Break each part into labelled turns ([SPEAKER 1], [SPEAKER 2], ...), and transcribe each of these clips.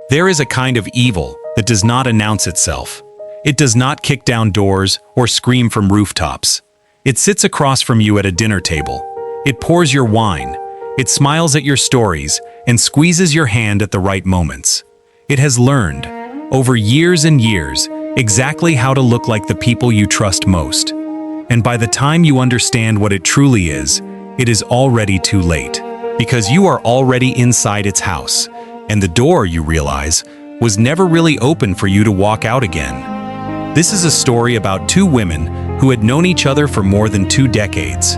[SPEAKER 1] There is a kind of evil that does not announce itself. It does not kick down doors or scream from rooftops. It sits across from you at a dinner table. It pours your wine. It smiles at your stories and squeezes your hand at the right moments. It has learned, over years and years, exactly how to look like the people you trust most. And by the time you understand what it truly is, it is already too late. Because you are already inside its house, and the door, you realize, was never really open for you to walk out again. This is a story about two women who had known each other for more than 2 decades.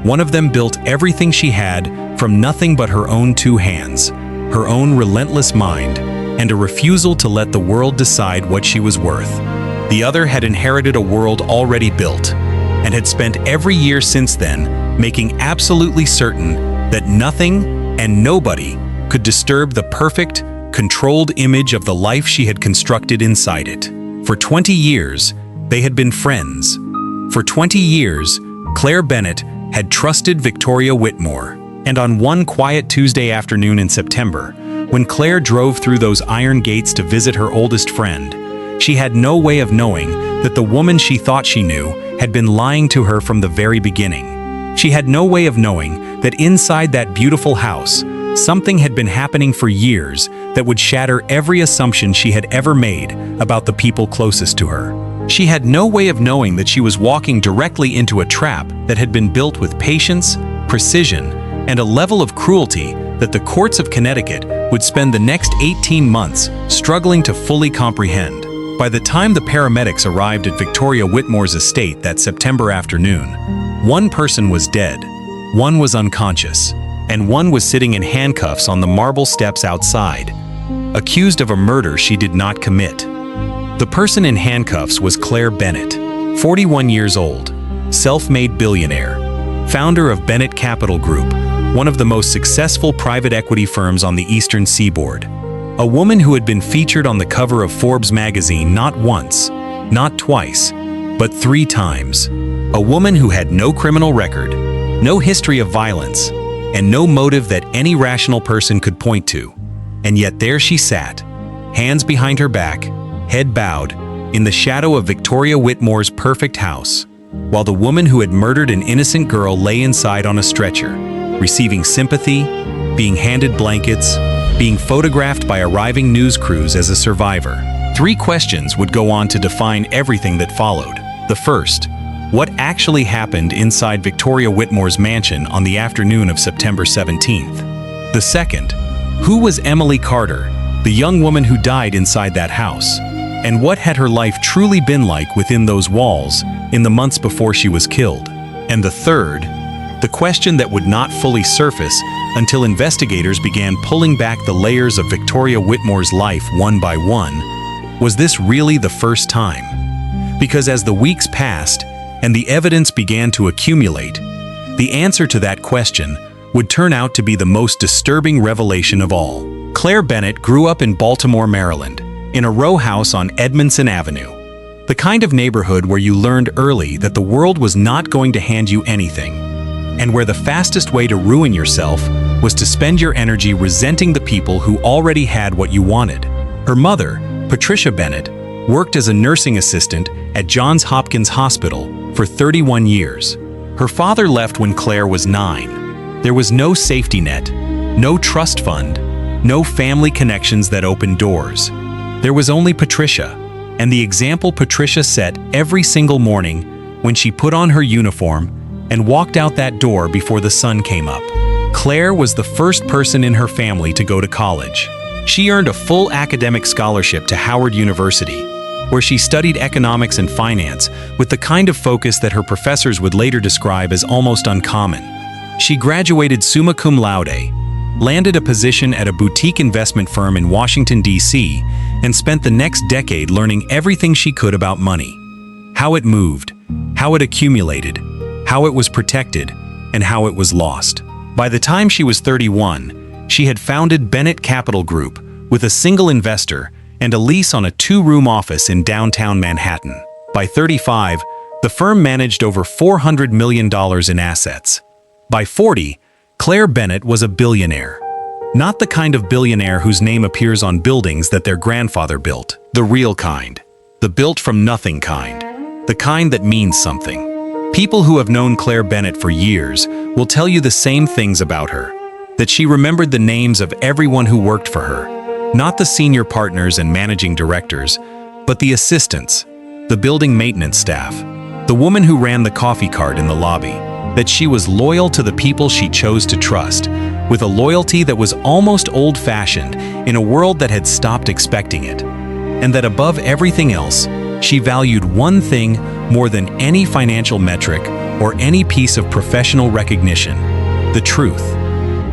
[SPEAKER 1] One of them built everything she had from nothing but her own 2 hands, her own relentless mind, and a refusal to let the world decide what she was worth. The other had inherited a world already built, and had spent every year since then making absolutely certain that nothing and nobody could disturb the perfect, controlled image of the life she had constructed inside it. For 20 years, they had been friends. For 20 years, Claire Bennett had trusted Victoria Whitmore. And on one quiet Tuesday afternoon in September, when Claire drove through those iron gates to visit her oldest friend, she had no way of knowing that the woman she thought she knew had been lying to her from the very beginning. She had no way of knowing that inside that beautiful house, something had been happening for years that would shatter every assumption she had ever made about the people closest to her. She had no way of knowing that she was walking directly into a trap that had been built with patience, precision, and a level of cruelty that the courts of Connecticut would spend the next 18 months struggling to fully comprehend. By the time the paramedics arrived at Victoria Whitmore's estate that September afternoon, one person was dead, one was unconscious, and one was sitting in handcuffs on the marble steps outside, accused of a murder she did not commit. The person in handcuffs was Claire Bennett, 41 years old, self-made billionaire, founder of Bennett Capital Group, one of the most successful private equity firms on the Eastern Seaboard. A woman who had been featured on the cover of Forbes magazine not once, not twice, but 3 times. A woman who had no criminal record, no history of violence, and no motive that any rational person could point to. And yet there she sat, hands behind her back, head bowed, in the shadow of Victoria Whitmore's perfect house, while the woman who had murdered an innocent girl lay inside on a stretcher, receiving sympathy, being handed blankets, being photographed by arriving news crews as a survivor. 3 questions would go on to define everything that followed. The first, what actually happened inside Victoria Whitmore's mansion on the afternoon of September 17th? The second, who was Emily Carter, the young woman who died inside that house? And what had her life truly been like within those walls in the months before she was killed? And the third, the question that would not fully surface until investigators began pulling back the layers of Victoria Whitmore's life one by one, was this really the first time? Because as the weeks passed and the evidence began to accumulate, the answer to that question would turn out to be the most disturbing revelation of all. Claire Bennett grew up in Baltimore, Maryland, in a row house on Edmondson Avenue, the kind of neighborhood where you learned early that the world was not going to hand you anything, and where the fastest way to ruin yourself was to spend your energy resenting the people who already had what you wanted. Her mother, Patricia Bennett, worked as a nursing assistant at Johns Hopkins Hospital for 31 years. Her father left when Claire was 9. There was no safety net, no trust fund, no family connections that opened doors. There was only Patricia, and the example Patricia set every single morning when she put on her uniform and walked out that door before the sun came up. Claire was the first person in her family to go to college. She earned a full academic scholarship to Howard University, where she studied economics and finance with the kind of focus that her professors would later describe as almost uncommon. She graduated summa cum laude, landed a position at a boutique investment firm in Washington, D.C., and spent the next decade learning everything she could about money. How it moved, how it accumulated, how it was protected, and how it was lost. By the time she was 31, she had founded Bennett Capital Group with a single investor and a lease on a 2-room office in downtown Manhattan. By 35, the firm managed over $400 million in assets. By 40, Claire Bennett was a billionaire. Not the kind of billionaire whose name appears on buildings that their grandfather built. The real kind. The built from nothing kind. The kind that means something. People who have known Claire Bennett for years will tell you the same things about her. That she remembered the names of everyone who worked for her. Not the senior partners and managing directors, but the assistants, the building maintenance staff, the woman who ran the coffee cart in the lobby. That she was loyal to the people she chose to trust, with a loyalty that was almost old-fashioned in a world that had stopped expecting it. And that above everything else, she valued one thing more than any financial metric or any piece of professional recognition: the truth.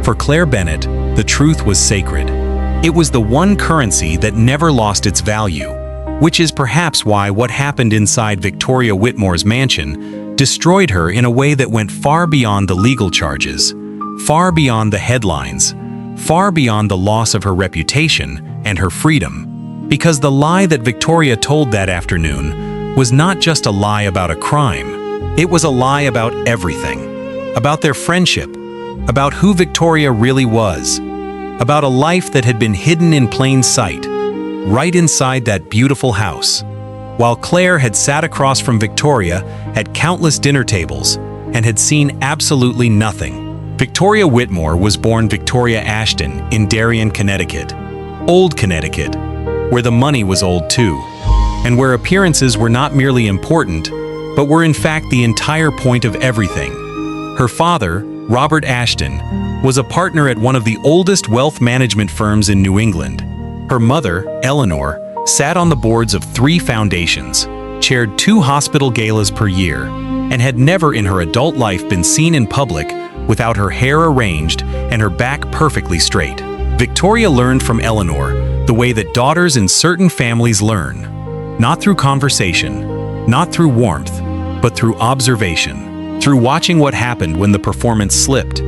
[SPEAKER 1] For Claire Bennett, the truth was sacred. It was the one currency that never lost its value, which is perhaps why what happened inside Victoria Whitmore's mansion destroyed her in a way that went far beyond the legal charges, far beyond the headlines, far beyond the loss of her reputation and her freedom. Because the lie that Victoria told that afternoon was not just a lie about a crime, it was a lie about everything. About their friendship, about who Victoria really was, about a life that had been hidden in plain sight, right inside that beautiful house. While Claire had sat across from Victoria at countless dinner tables and had seen absolutely nothing. Victoria Whitmore was born Victoria Ashton in Darien, Connecticut. Old Connecticut, where the money was old too, and where appearances were not merely important, but were in fact the entire point of everything. Her father, Robert Ashton, was a partner at one of the oldest wealth management firms in New England. Her mother, Eleanor, sat on the boards of 3 foundations, chaired 2 hospital galas per year, and had never in her adult life been seen in public without her hair arranged and her back perfectly straight. Victoria learned from Eleanor the way that daughters in certain families learn. Not through conversation, not through warmth, but through observation, through watching what happened when the performance slipped,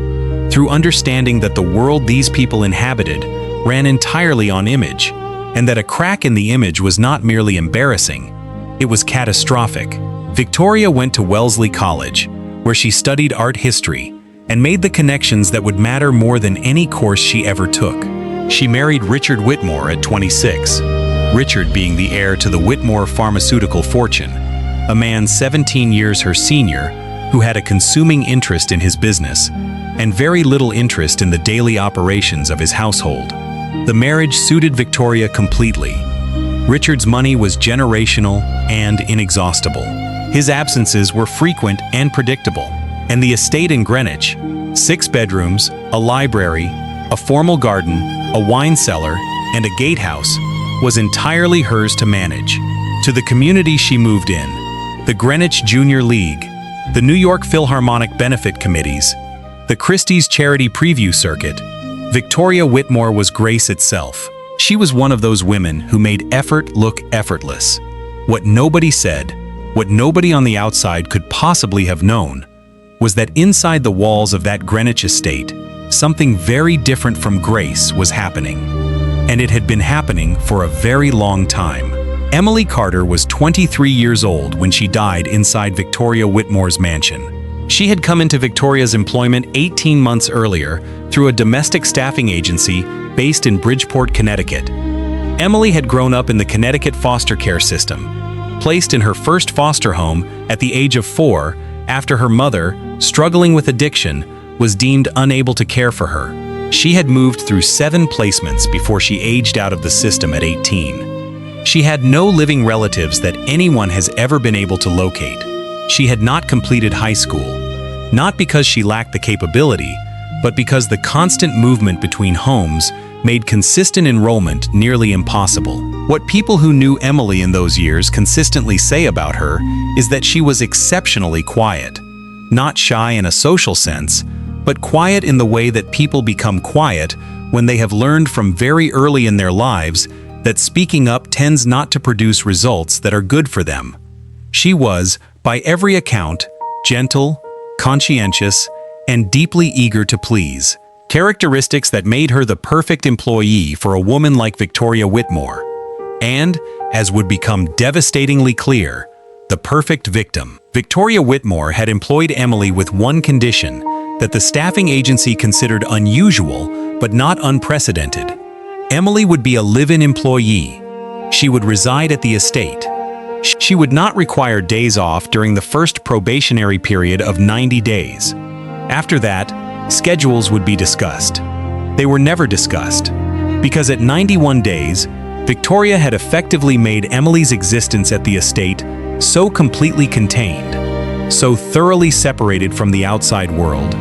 [SPEAKER 1] through understanding that the world these people inhabited ran entirely on image, and that a crack in the image was not merely embarrassing, it was catastrophic. Victoria went to Wellesley College, where she studied art history and made the connections that would matter more than any course she ever took. She married Richard Whitmore at 26, Richard being the heir to the Whitmore pharmaceutical fortune, a man 17 years her senior who had a consuming interest in his business and very little interest in the daily operations of his household. The marriage suited Victoria completely. Richard's money was generational and inexhaustible. His absences were frequent and predictable, and the estate in Greenwich, 6 bedrooms, a library, a formal garden, a wine cellar, and a gatehouse, was entirely hers to manage. To the community she moved in, the Greenwich Junior League, the New York Philharmonic benefit committees, the Christie's Charity Preview Circuit, Victoria Whitmore was grace itself. She was one of those women who made effort look effortless. What nobody said, what nobody on the outside could possibly have known, was that inside the walls of that Greenwich estate, something very different from grace was happening. And it had been happening for a very long time. Emily Carter was 23 years old when she died inside Victoria Whitmore's mansion. She had come into Victoria's employment 18 months earlier through a domestic staffing agency based in Bridgeport, Connecticut. Emily had grown up in the Connecticut foster care system, placed in her first foster home at the age of 4 after her mother, struggling with addiction, was deemed unable to care for her. She had moved through 7 placements before she aged out of the system at 18. She had no living relatives that anyone has ever been able to locate. She had not completed high school, not because she lacked the capability, but because the constant movement between homes made consistent enrollment nearly impossible. What people who knew Emily in those years consistently say about her is that she was exceptionally quiet. Not shy in a social sense, but quiet in the way that people become quiet when they have learned from very early in their lives that speaking up tends not to produce results that are good for them. She was, by every account, gentle, conscientious, and deeply eager to please, characteristics that made her the perfect employee for a woman like Victoria Whitmore, and, as would become devastatingly clear, the perfect victim. Victoria Whitmore had employed Emily with one condition: that the staffing agency considered unusual but not unprecedented. Emily would be a live-in employee. She would reside at the estate. She would not require days off during the first probationary period of 90 days. After that, schedules would be discussed. They were never discussed, because at 91 days, Victoria had effectively made Emily's existence at the estate so completely contained, so thoroughly separated from the outside world,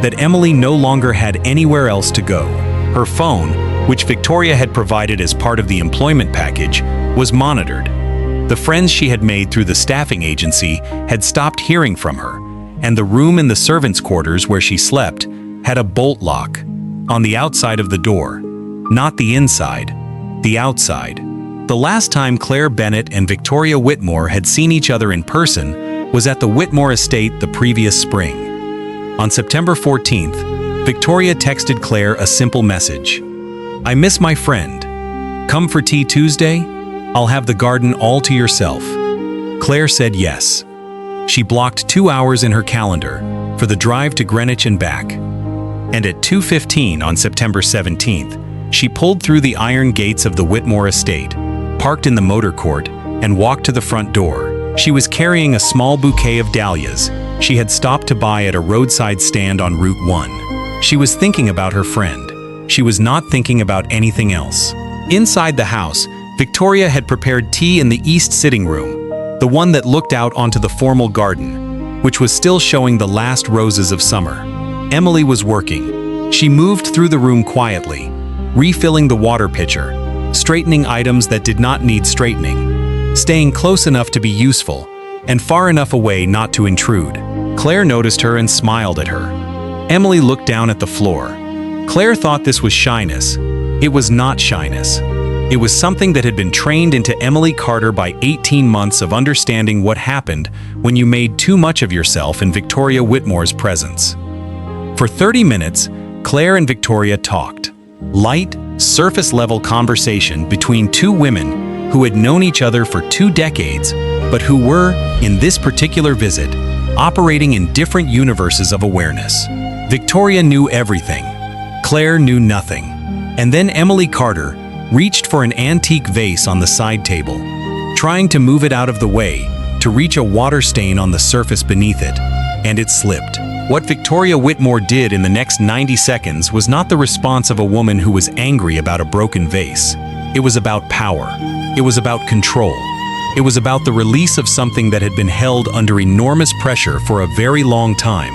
[SPEAKER 1] that Emily no longer had anywhere else to go. Her phone, which Victoria had provided as part of the employment package, was monitored. The friends she had made through the staffing agency had stopped hearing from her, and the room in the servants' quarters where she slept had a bolt lock on the outside of the door, not the inside, the outside. The last time Claire Bennett and Victoria Whitmore had seen each other in person was at the Whitmore estate the previous spring. On September 14th, Victoria texted Claire a simple message. "I miss my friend. Come for tea Tuesday? I'll have the garden all to yourself." Claire said yes. She blocked 2 hours in her calendar for the drive to Greenwich and back. And at 2:15 on September 17th, she pulled through the iron gates of the Whitmore estate, parked in the motor court, and walked to the front door. She was carrying a small bouquet of dahlias she had stopped to buy at a roadside stand on Route 1. She was thinking about her friend. She was not thinking about anything else. Inside the house, Victoria had prepared tea in the east sitting room, the one that looked out onto the formal garden, which was still showing the last roses of summer. Emily was working. She moved through the room quietly, refilling the water pitcher, straightening items that did not need straightening, staying close enough to be useful, and far enough away not to intrude. Claire noticed her and smiled at her. Emily looked down at the floor. Claire thought this was shyness. It was not shyness. It was something that had been trained into Emily Carter by 18 months of understanding what happened when you made too much of yourself in Victoria Whitmore's presence. For 30 minutes, Claire and Victoria talked. Light, surface-level conversation between two women who had known each other for 2 decades, but who were, in this particular visit, operating in different universes of awareness. Victoria knew everything. Claire knew nothing. And then Emily Carter reached for an antique vase on the side table, trying to move it out of the way to reach a water stain on the surface beneath it, and it slipped. What Victoria Whitmore did in the next 90 seconds was not the response of a woman who was angry about a broken vase. It was about power. It was about control. It was about the release of something that had been held under enormous pressure for a very long time,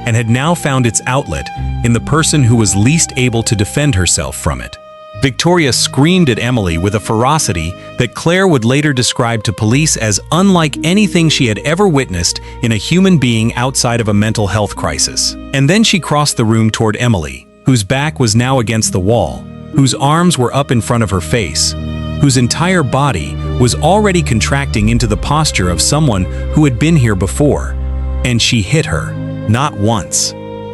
[SPEAKER 1] and had now found its outlet in the person who was least able to defend herself from it. Victoria screamed at Emily with a ferocity that Claire would later describe to police as unlike anything she had ever witnessed in a human being outside of a mental health crisis. And then she crossed the room toward Emily, whose back was now against the wall, whose arms were up in front of her face, whose entire body was already contracting into the posture of someone who had been here before. And she hit her, not once,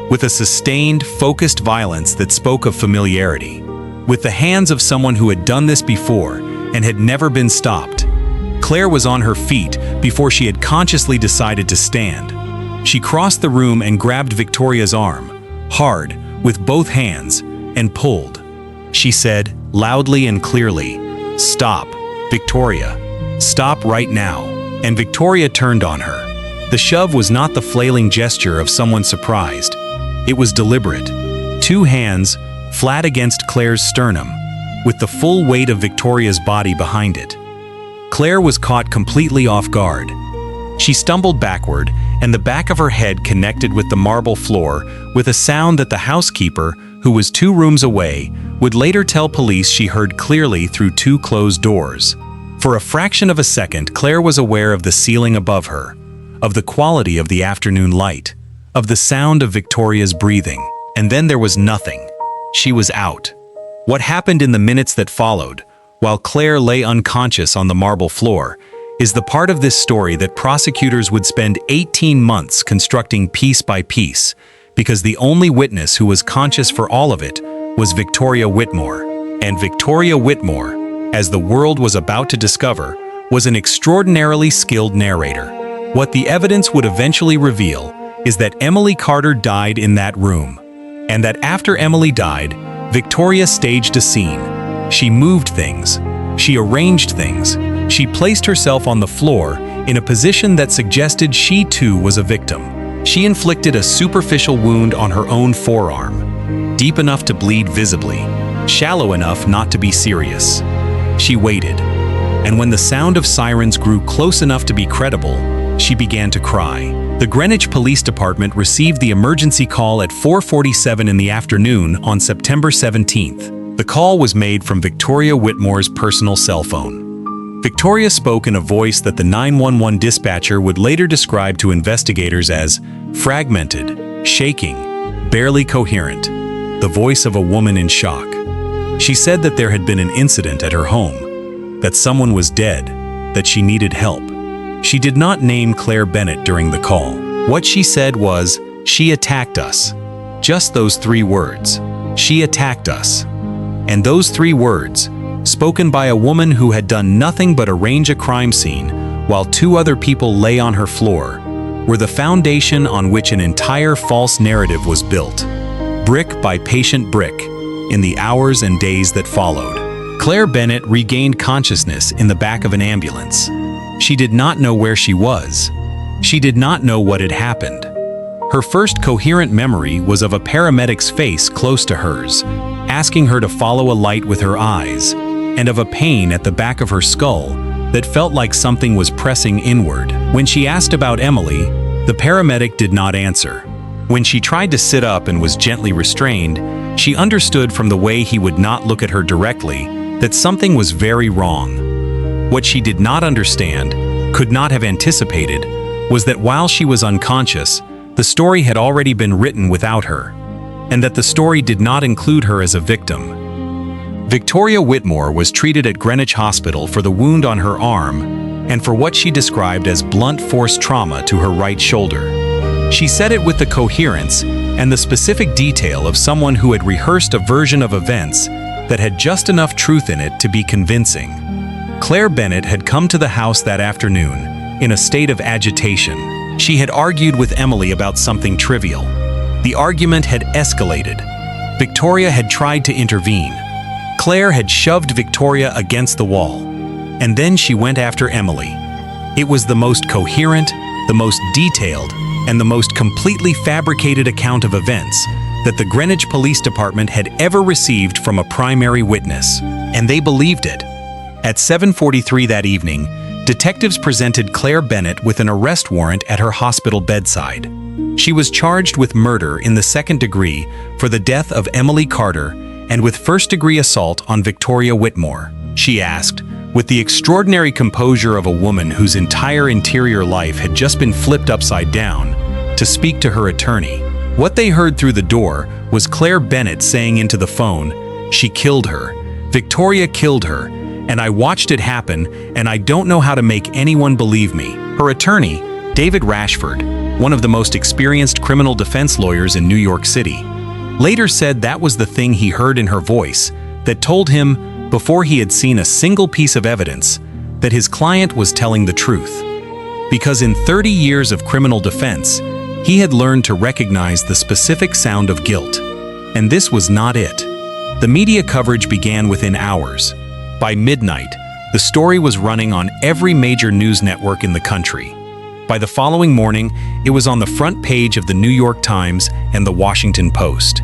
[SPEAKER 1] with a sustained, focused violence that spoke of familiarity. With the hands of someone who had done this before and had never been stopped. Claire was on her feet before she had consciously decided to stand. She crossed the room and grabbed Victoria's arm, hard, with both hands, and pulled. She said, loudly and clearly, "Stop, Victoria. Stop right now." And Victoria turned on her. The shove was not the flailing gesture of someone surprised. It was deliberate. 2 hands, flat against Claire's sternum, with the full weight of Victoria's body behind it. Claire was caught completely off guard. She stumbled backward, and the back of her head connected with the marble floor with a sound that the housekeeper, who was 2 rooms away, would later tell police she heard clearly through 2 closed doors. For a fraction of a second, Claire was aware of the ceiling above her, of the quality of the afternoon light, of the sound of Victoria's breathing, and then there was nothing. She was out. What happened in the minutes that followed, while Claire lay unconscious on the marble floor, is the part of this story that prosecutors would spend 18 months constructing piece by piece, because the only witness who was conscious for all of it was Victoria Whitmore. And Victoria Whitmore, as the world was about to discover, was an extraordinarily skilled narrator. What the evidence would eventually reveal is that Emily Carter died in that room, and that after Emily died, Victoria staged a scene. She moved things. She arranged things. She placed herself on the floor in a position that suggested she too was a victim. She inflicted a superficial wound on her own forearm, deep enough to bleed visibly, shallow enough not to be serious. She waited, and when the sound of sirens grew close enough to be credible, she began to cry. The Greenwich Police Department received the emergency call at 4:47 in the afternoon on September 17th. The call was made from Victoria Whitmore's personal cell phone. Victoria spoke in a voice that the 911 dispatcher would later describe to investigators as fragmented, shaking, barely coherent, the voice of a woman in shock. She said that there had been an incident at her home, that someone was dead, that she needed help. She did not name Claire Bennett during the call. What she said was, "She attacked us." Just those 3 words. She attacked us. And those 3 words, spoken by a woman who had done nothing but arrange a crime scene while 2 other people lay on her floor, were the foundation on which an entire false narrative was built, brick by patient brick, in the hours and days that followed. Claire Bennett regained consciousness in the back of an ambulance. She did not know where she was. She did not know what had happened. Her first coherent memory was of a paramedic's face close to hers, asking her to follow a light with her eyes, and of a pain at the back of her skull that felt like something was pressing inward. When she asked about Emily, the paramedic did not answer. When she tried to sit up and was gently restrained, she understood from the way he would not look at her directly that something was very wrong. What she did not understand, could not have anticipated, was that while she was unconscious, the story had already been written without her, and that the story did not include her as a victim. Victoria Whitmore was treated at Greenwich Hospital for the wound on her arm and for what she described as blunt force trauma to her right shoulder. She said it with the coherence and the specific detail of someone who had rehearsed a version of events that had just enough truth in it to be convincing. Claire Bennett had come to the house that afternoon in a state of agitation. She had argued with Emily about something trivial. The argument had escalated. Victoria had tried to intervene. Claire had shoved Victoria against the wall. And then she went after Emily. It was the most coherent, the most detailed, and the most completely fabricated account of events that the Greenwich Police Department had ever received from a primary witness. And they believed it. At 7:43 that evening, detectives presented Claire Bennett with an arrest warrant at her hospital bedside. She was charged with murder in the 2nd degree for the death of Emily Carter and with 1st-degree assault on Victoria Whitmore. She asked, with the extraordinary composure of a woman whose entire interior life had just been flipped upside down, to speak to her attorney. What they heard through the door was Claire Bennett saying into the phone, "She killed her. Victoria killed her. And I watched it happen, and I don't know how to make anyone believe me." Her attorney, David Rashford, one of the most experienced criminal defense lawyers in New York City, later said that was the thing he heard in her voice that told him, before he had seen a single piece of evidence, that his client was telling the truth. Because in 30 years of criminal defense, he had learned to recognize the specific sound of guilt. And this was not it. The media coverage began within hours. By midnight, the story was running on every major news network in the country. By the following morning, it was on the front page of the New York Times and the Washington Post.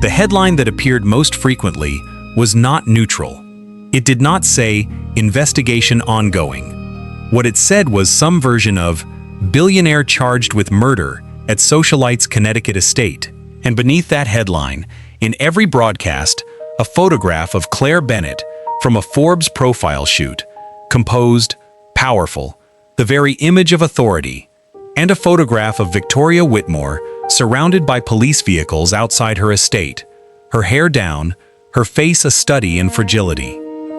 [SPEAKER 1] The headline that appeared most frequently was not neutral. It did not say, "Investigation ongoing." What it said was some version of, "Billionaire charged with murder at socialite's Connecticut estate." And beneath that headline, in every broadcast, a photograph of Claire Bennett from a Forbes profile shoot, composed, powerful, the very image of authority, and a photograph of Victoria Whitmore surrounded by police vehicles outside her estate, her hair down, her face a study in fragility.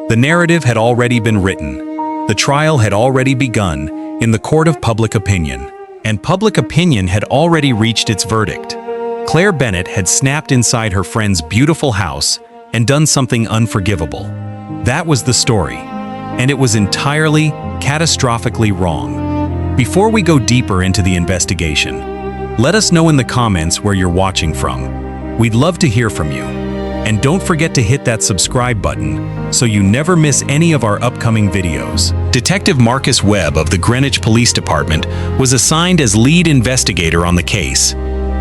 [SPEAKER 1] The narrative had already been written. The trial had already begun in the court of public opinion, and public opinion had already reached its verdict. Claire Bennett had snapped inside her friend's beautiful house and done something unforgivable. That was the story, and it was entirely, catastrophically wrong. Before we go deeper into the investigation, Let us know in the comments where you're watching from. We'd love to hear from you. And don't forget to hit that subscribe button so you never miss any of our upcoming videos. Detective Marcus Webb of the Greenwich Police Department was assigned as lead investigator on the case.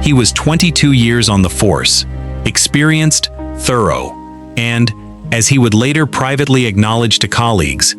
[SPEAKER 1] He was 22 years on the force, experienced, thorough, and, as he would later privately acknowledge to colleagues,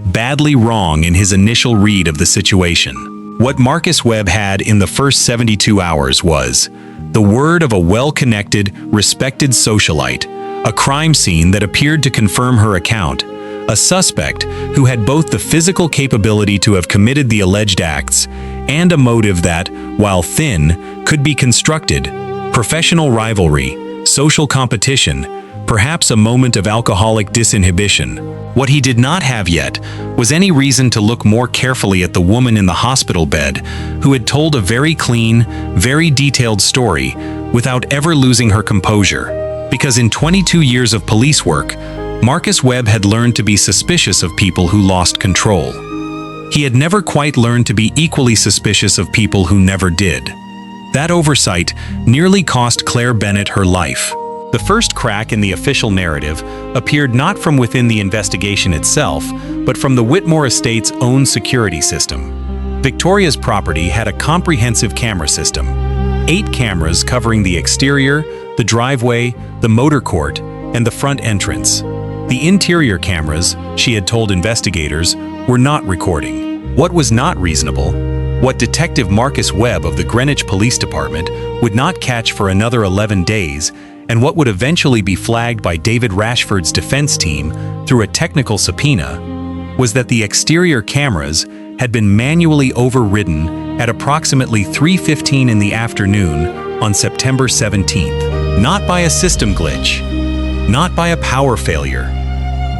[SPEAKER 1] badly wrong in his initial read of the situation. What Marcus Webb had in the first 72 hours was the word of a well-connected, respected socialite, a crime scene that appeared to confirm her account, a suspect who had both the physical capability to have committed the alleged acts and a motive that, while thin, could be constructed, professional rivalry, social competition, perhaps a moment of alcoholic disinhibition. What he did not have yet was any reason to look more carefully at the woman in the hospital bed who had told a very clean, very detailed story without ever losing her composure. Because in 22 years of police work, Marcus Webb had learned to be suspicious of people who lost control. He had never quite learned to be equally suspicious of people who never did. That oversight nearly cost Claire Bennett her life. The first crack in the official narrative appeared not from within the investigation itself, but from the Whitmore estate's own security system. Victoria's property had a comprehensive camera system. 8 cameras covering the exterior, the driveway, the motor court, and the front entrance. The interior cameras, she had told investigators, were not recording. What was not reasonable, what Detective Marcus Webb of the Greenwich Police Department would not catch for another 11 days, and what would eventually be flagged by David Rashford's defense team through a technical subpoena, was that the exterior cameras had been manually overridden at approximately 3:15 in the afternoon on September 17th. Not by a system glitch, not by a power failure,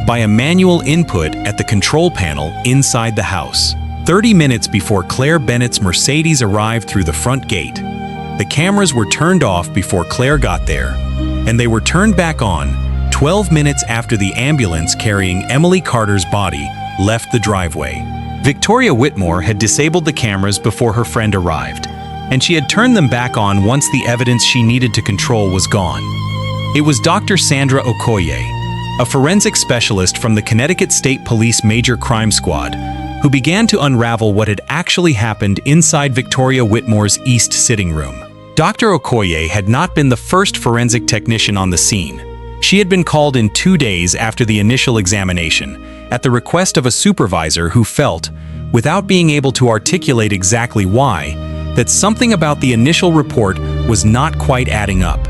[SPEAKER 1] by a manual input at the control panel inside the house. 30 minutes before Claire Bennett's Mercedes arrived through the front gate, the cameras were turned off before Claire got there, and they were turned back on 12 minutes after the ambulance carrying Emily Carter's body left the driveway. Victoria Whitmore had disabled the cameras before her friend arrived, and she had turned them back on once the evidence she needed to control was gone. It was Dr. Sandra Okoye, a forensic specialist from the Connecticut State Police Major Crime Squad, who began to unravel what had actually happened inside Victoria Whitmore's East sitting room. Dr. Okoye had not been the first forensic technician on the scene. She had been called in 2 days after the initial examination, at the request of a supervisor who felt, without being able to articulate exactly why, that something about the initial report was not quite adding up.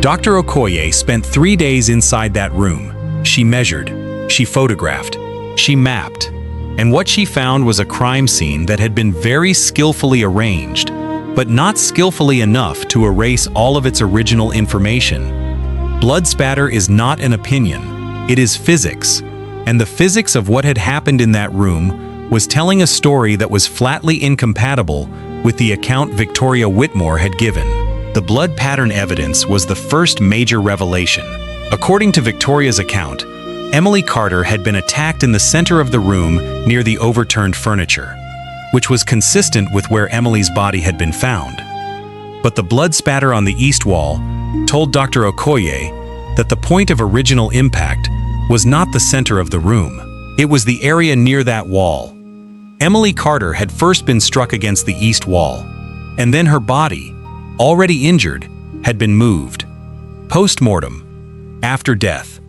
[SPEAKER 1] Dr. Okoye spent 3 days inside that room. She measured, she photographed, she mapped, and what she found was a crime scene that had been very skillfully arranged, but not skillfully enough to erase all of its original information. Blood spatter is not an opinion, it is physics, and the physics of what had happened in that room was telling a story that was flatly incompatible with the account Victoria Whitmore had given. The blood pattern evidence was the first major revelation. According to Victoria's account, Emily Carter had been attacked in the center of the room near the overturned furniture, which was consistent with where Emily's body had been found. But the blood spatter on the east wall told Dr. Okoye that the point of original impact was not the center of the room. It was the area near that wall. Emily Carter had first been struck against the east wall, and then her body, already injured, had been moved. Post-mortem, after death,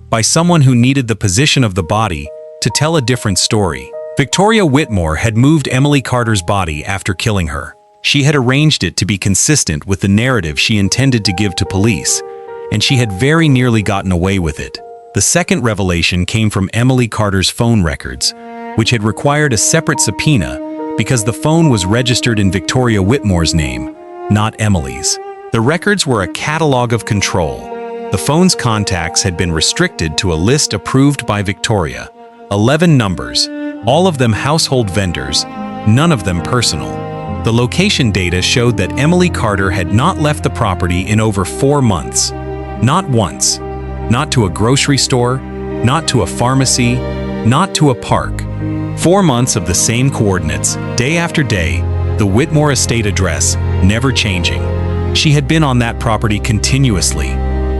[SPEAKER 1] by someone who needed the position of the body to tell a different story. Victoria Whitmore had moved Emily Carter's body after killing her. She had arranged it to be consistent with the narrative she intended to give to police, and she had very nearly gotten away with it. The second revelation came from Emily Carter's phone records, which had required a separate subpoena because the phone was registered in Victoria Whitmore's name, not Emily's. The records were a catalog of control. The phone's contacts had been restricted to a list approved by Victoria. 11 numbers, all of them household vendors, none of them personal. The location data showed that Emily Carter had not left the property in over 4 months. Not once. Not to a grocery store, not to a pharmacy, not to a park. 4 months of the same coordinates, day after day, the Whitmore estate address never changing. She had been on that property continuously,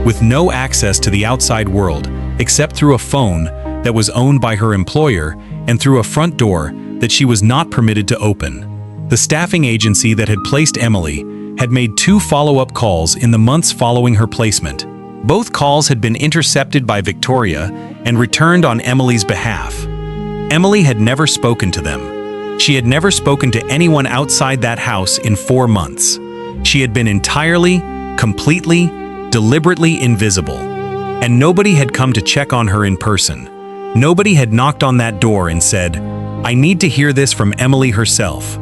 [SPEAKER 1] with no access to the outside world except through a phone that was owned by her employer and through a front door that she was not permitted to open. The staffing agency that had placed Emily had made 2 follow-up calls in the months following her placement. Both calls had been intercepted by Victoria and returned on Emily's behalf. Emily had never spoken to them. She had never spoken to anyone outside that house in 4 months. She had been entirely, completely, deliberately invisible. And nobody had come to check on her in person. Nobody had knocked on that door and said, "I need to hear this from Emily herself."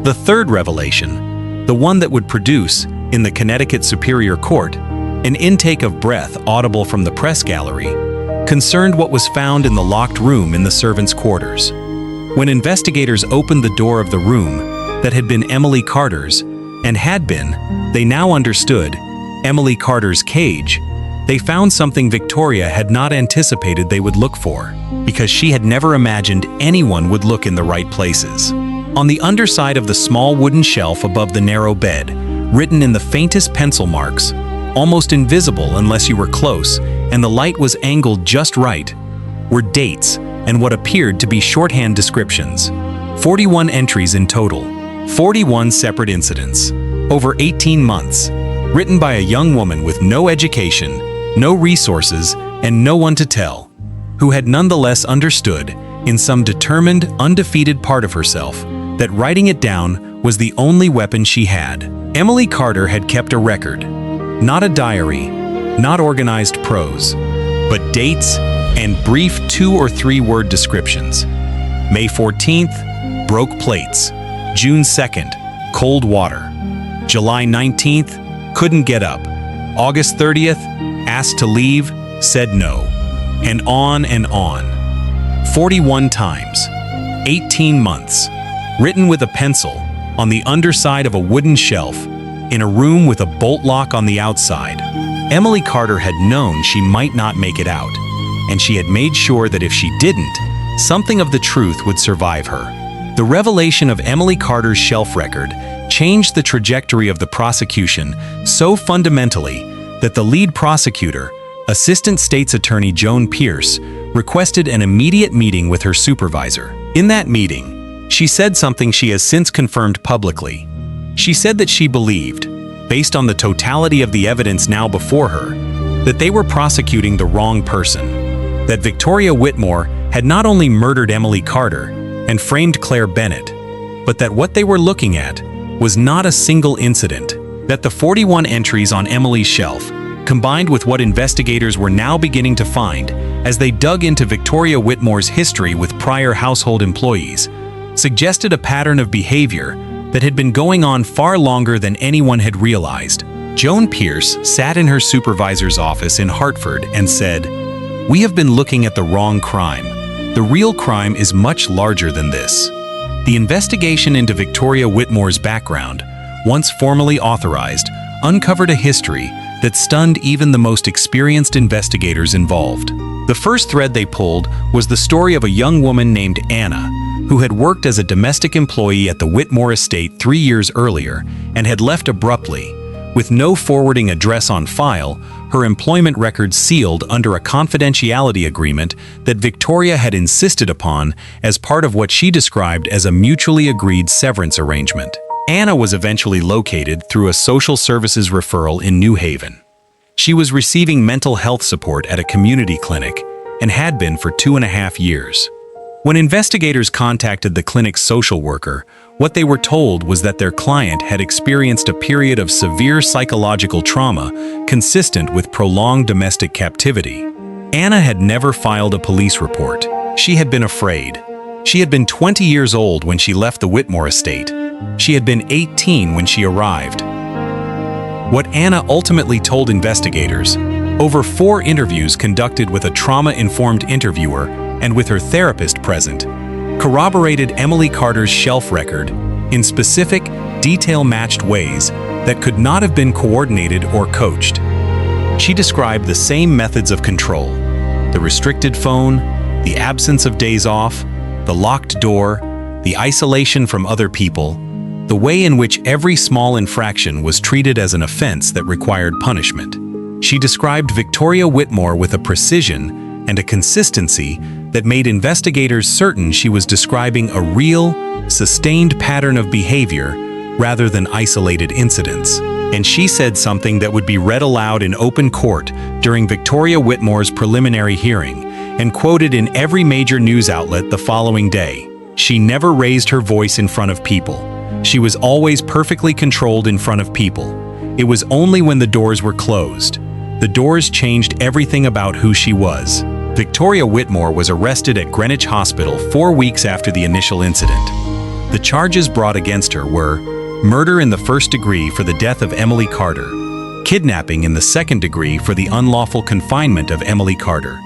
[SPEAKER 1] The third revelation, the one that would produce, in the Connecticut Superior Court, an intake of breath audible from the press gallery, concerned what was found in the locked room in the servants' quarters. When investigators opened the door of the room that had been Emily Carter's, and had been, they now understood, Emily Carter's cage, they found something Victoria had not anticipated they would look for, because she had never imagined anyone would look in the right places. On the underside of the small wooden shelf above the narrow bed, written in the faintest pencil marks, almost invisible unless you were close and the light was angled just right, were dates and what appeared to be shorthand descriptions. 41 entries in total, 41 separate incidents, over 18 months, written by a young woman with no education, no resources, and no one to tell, who had nonetheless understood, in some determined, undefeated part of herself, that writing it down was the only weapon she had. Emily Carter had kept a record, not a diary, not organized prose, but dates and brief 2- or 3-word descriptions. May 14th, broke plates. June 2nd, cold water. July 19th, couldn't get up. August 30th, asked to leave, said no. And on and on. 41 times. 18 months. Written with a pencil, on the underside of a wooden shelf, in a room with a bolt lock on the outside. Emily Carter had known she might not make it out, and she had made sure that if she didn't, something of the truth would survive her. The revelation of Emily Carter's shelf record changed the trajectory of the prosecution so fundamentally that the lead prosecutor, Assistant State's Attorney Joan Pierce, requested an immediate meeting with her supervisor. In that meeting, she said something she has since confirmed publicly. She said that she believed, based on the totality of the evidence now before her, that they were prosecuting the wrong person, that Victoria Whitmore had not only murdered Emily Carter and framed Claire Bennett, but that what they were looking at was not a single incident, that the 41 entries on Emily's shelf, combined with what investigators were now beginning to find as they dug into Victoria Whitmore's history with prior household employees, suggested a pattern of behavior that had been going on far longer than anyone had realized. Joan Pierce sat in her supervisor's office in Hartford and said, "We have been looking at the wrong crime. The real crime is much larger than this." The investigation into Victoria Whitmore's background, once formally authorized, uncovered a history that stunned even the most experienced investigators involved. The first thread they pulled was the story of a young woman named Anna, who had worked as a domestic employee at the Whitmore estate 3 years earlier and had left abruptly, with no forwarding address on file, her employment records sealed under a confidentiality agreement that Victoria had insisted upon as part of what she described as a mutually agreed severance arrangement. Anna was eventually located through a social services referral in New Haven. She was receiving mental health support at a community clinic and had been for 2.5 years. When investigators contacted the clinic's social worker, what they were told was that their client had experienced a period of severe psychological trauma consistent with prolonged domestic captivity. Anna had never filed a police report. She had been afraid. She had been 20 years old when she left the Whitmore estate. She had been 18 when she arrived. What Anna ultimately told investigators, over 4 interviews conducted with a trauma-informed interviewer and with her therapist present, corroborated Emily Carter's shelf record in specific, detail-matched ways that could not have been coordinated or coached. She described the same methods of control: the restricted phone, the absence of days off, the locked door, the isolation from other people, the way in which every small infraction was treated as an offense that required punishment. She described Victoria Whitmore with a precision and a consistency that made investigators certain she was describing a real, sustained pattern of behavior rather than isolated incidents. And she said something that would be read aloud in open court during Victoria Whitmore's preliminary hearing and quoted in every major news outlet the following day. She never raised her voice in front of people. She was always perfectly controlled in front of people. It was only when the doors were closed. The doors changed everything about who she was. Victoria Whitmore was arrested at Greenwich Hospital 4 weeks after the initial incident. The charges brought against her were murder in the first degree for the death of Emily Carter, kidnapping in the second degree for the unlawful confinement of Emily Carter,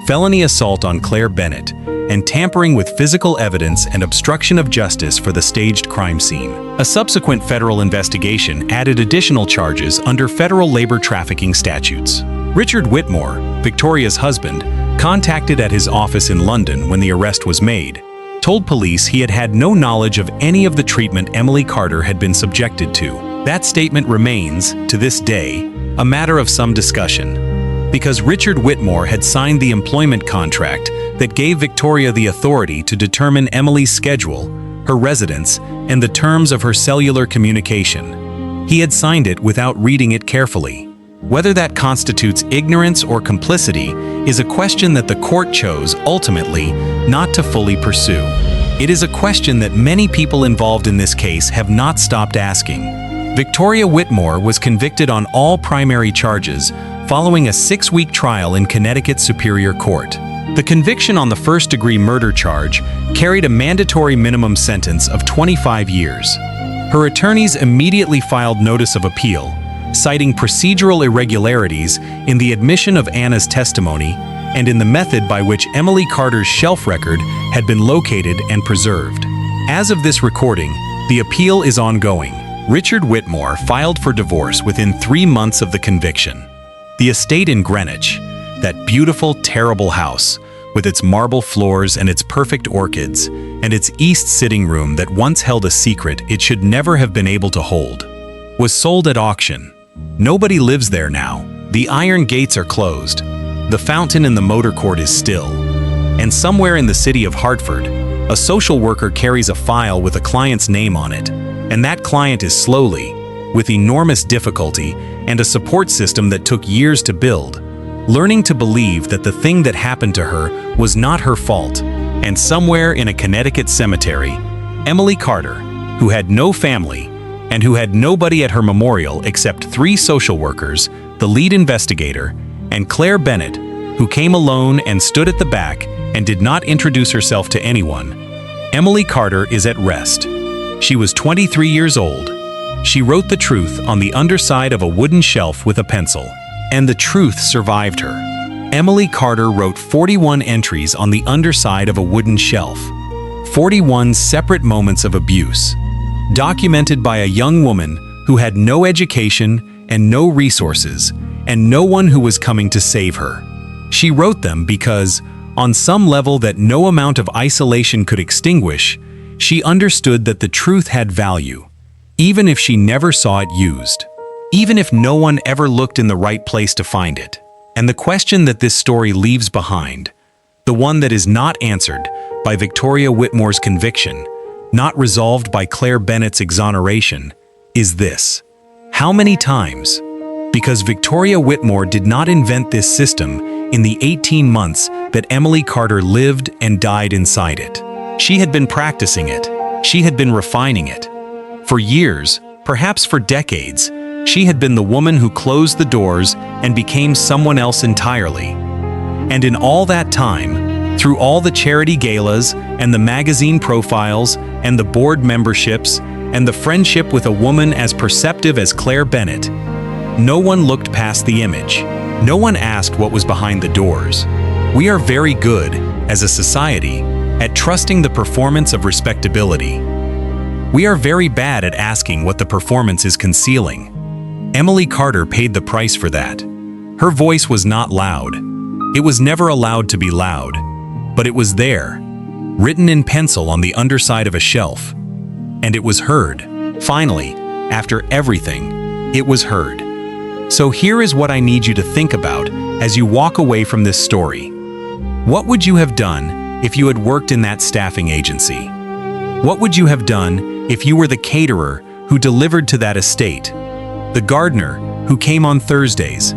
[SPEAKER 1] felony assault on Claire Bennett, and tampering with physical evidence and obstruction of justice for the staged crime scene. A subsequent federal investigation added additional charges under federal labor trafficking statutes. Richard Whitmore, Victoria's husband, contacted at his office in London when the arrest was made, told police he had had no knowledge of any of the treatment Emily Carter had been subjected to. That statement remains, to this day, a matter of some discussion, because Richard Whitmore had signed the employment contract that gave Victoria the authority to determine Emily's schedule, her residence, and the terms of her cellular communication. He had signed it without reading it carefully. Whether that constitutes ignorance or complicity is a question that the court chose, ultimately, not to fully pursue. It is a question that many people involved in this case have not stopped asking. Victoria Whitmore was convicted on all primary charges following a 6-week trial in Connecticut Superior Court. The conviction on the first-degree murder charge carried a mandatory minimum sentence of 25 years. Her attorneys immediately filed notice of appeal, citing procedural irregularities in the admission of Anna's testimony and in the method by which Emily Carter's shelf record had been located and preserved. As of this recording, the appeal is ongoing. Richard Whitmore filed for divorce within 3 months of the conviction. The estate in Greenwich, that beautiful, terrible house, with its marble floors and its perfect orchids, and its east sitting room that once held a secret it should never have been able to hold, was sold at auction. Nobody lives there now. The iron gates are closed. The fountain in the motor court is still. And somewhere in the city of Hartford, a social worker carries a file with a client's name on it, and that client is slowly, with enormous difficulty and a support system that took years to build, learning to believe that the thing that happened to her was not her fault. And somewhere in a Connecticut cemetery, Emily Carter, who had no family and who had nobody at her memorial except 3 social workers, the lead investigator, and Claire Bennett, who came alone and stood at the back and did not introduce herself to anyone, Emily Carter is at rest. She was 23 years old. She wrote the truth on the underside of a wooden shelf with a pencil. And the truth survived her. Emily Carter wrote 41 entries on the underside of a wooden shelf. 41 separate moments of abuse, documented by a young woman who had no education and no resources, and no one who was coming to save her. She wrote them because, on some level that no amount of isolation could extinguish, she understood that the truth had value, even if she never saw it used. Even if no one ever looked in the right place to find it. And the question that this story leaves behind, the one that is not answered by Victoria Whitmore's conviction, not resolved by Claire Bennett's exoneration, is this: how many times? Because Victoria Whitmore did not invent this system in the 18 months that Emily Carter lived and died inside it. She had been practicing it. She had been refining it. For years, perhaps for decades, she had been the woman who closed the doors and became someone else entirely. And in all that time, through all the charity galas and the magazine profiles and the board memberships and the friendship with a woman as perceptive as Claire Bennett, no one looked past the image. No one asked what was behind the doors. We are very good, as a society, at trusting the performance of respectability. We are very bad at asking what the performance is concealing. Emily Carter paid the price for that. Her voice was not loud. It was never allowed to be loud, but it was there, written in pencil on the underside of a shelf, and it was heard. Finally, after everything, it was heard. So here is what I need you to think about as you walk away from this story. What would you have done if you had worked in that staffing agency? What would you have done if you were the caterer who delivered to that estate, the gardener who came on Thursdays,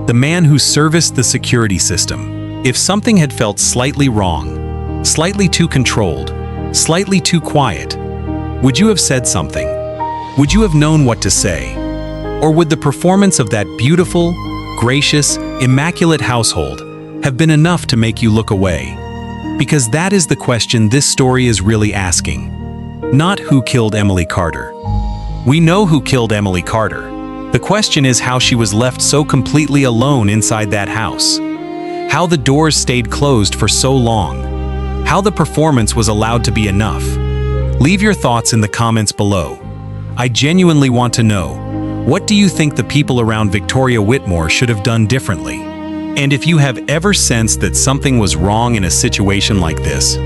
[SPEAKER 1] the man who serviced the security system? If something had felt slightly wrong, slightly too controlled, slightly too quiet, would you have said something? Would you have known what to say? Or would the performance of that beautiful, gracious, immaculate household have been enough to make you look away? Because that is the question this story is really asking. Not who killed Emily Carter. We know who killed Emily Carter. The question is how she was left so completely alone inside that house. How the doors stayed closed for so long. How the performance was allowed to be enough. Leave your thoughts in the comments below. I genuinely want to know, what do you think the people around Victoria Whitmore should have done differently? And if you have ever sensed that something was wrong in a situation like this,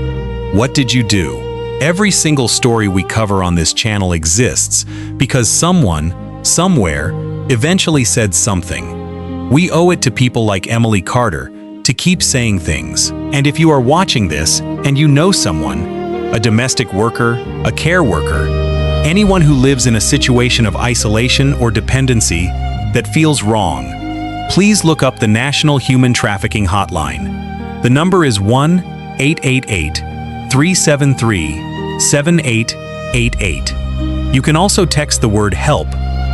[SPEAKER 1] what did you do? Every single story we cover on this channel exists because someone, somewhere, eventually said something. We owe it to people like Emily Carter to keep saying things. And if you are watching this and you know someone, a domestic worker, a care worker, anyone who lives in a situation of isolation or dependency that feels wrong, please look up the National Human Trafficking Hotline. The number is 1-888-373-7888. You can also text the word HELP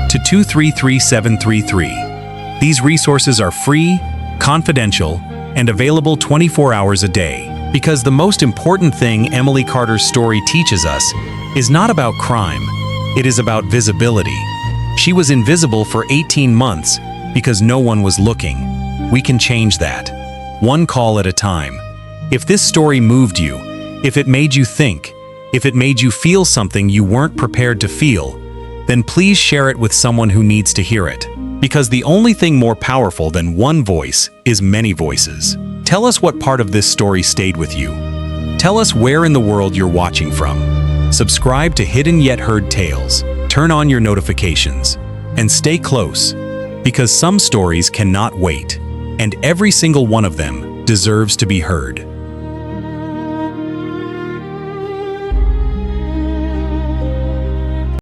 [SPEAKER 1] to 233733. These resources are free, confidential, and available 24 hours a day. Because the most important thing Emily Carter's story teaches us is not about crime, it is about visibility. She was invisible for 18 months because no one was looking. We can change that, one call at a time. If this story moved you, if it made you think, if it made you feel something you weren't prepared to feel, then please share it with someone who needs to hear it. Because the only thing more powerful than one voice is many voices. Tell us what part of this story stayed with you. Tell us where in the world you're watching from. Subscribe to Hidden Yet Heard Tales, turn on your notifications, and stay close, because some stories cannot wait, and every single one of them deserves to be heard.